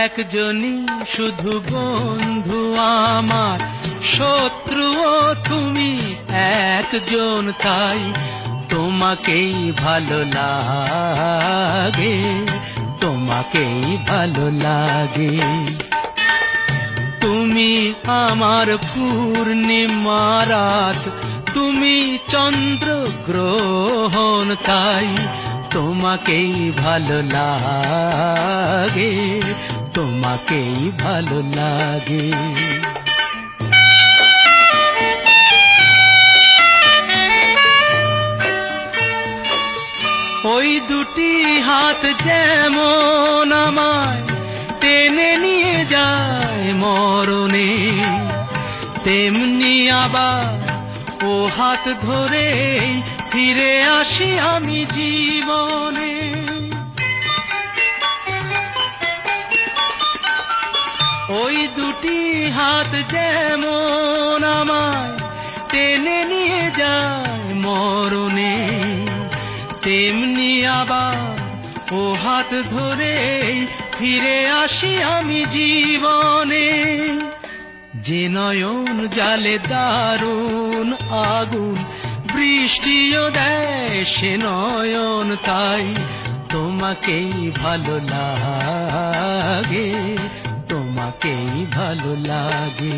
একজনই শুধু বন্ধু আমার, শত্রুও তুমি একজন, তাই তোমাকেই ভালো লাগে, তোমাকেই ভালো লাগে। তুমি আমার পূর্ণিমা রাত, তুমি চন্দ্র গ্রহণ, তাই তোমাকেই ভালো লাগে, তোমাকেই ভালো লাগে। ওই দুটি হাত যেমন আমায় টেনে নিয়ে যায় মরণে, তেমনি আবার ও হাত ধরে ফিরে আসি আমি জীবনে। ওই দুটি হাত যেমন আমায় টেনে নিয়ে যায় মরণে, তেমনি আবার ও হাত ধরে ফিরে আসি আমি জীবনে। যে নয়ন জালে দারুণ আগুন, বৃষ্টিও দেয় সে নয়ন, তাই তোমাকেই ভালো লাগে, তোমাকেই ভালো লাগে।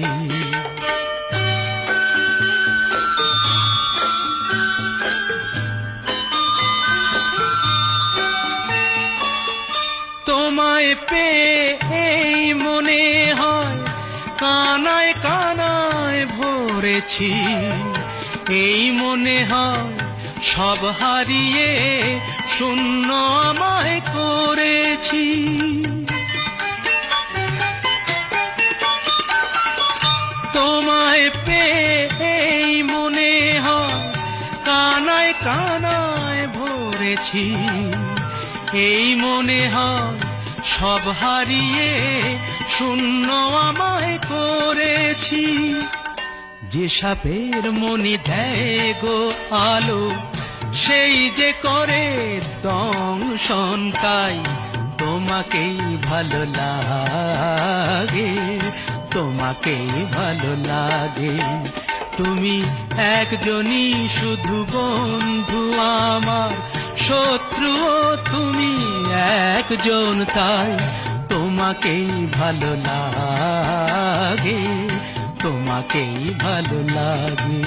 তোমায় পেয়ে এই মনে হয় কানায় কানায় ভরেছি, এই মনে হয় সব হারিয়ে শূন্য আমায় করেছি। তোমায় পেয়ে এই মনে হয় কানায় কানায় ভরেছি, এই মনে হয় সব হারিয়ে শূন্য আমায় করেছি। যে সাপের মনি দেয় গো আলো, সেই যে করে দংশন, তাই তোমাকেই ভালো লাগে, তোমাকেই ভালো লাগে। তুমি একজনই শুধু বন্ধু আমার, শত্রুও তুমি একজন, তাই তোমাকেই ভালো লাগে, তোমাকেই ভালো লাগে।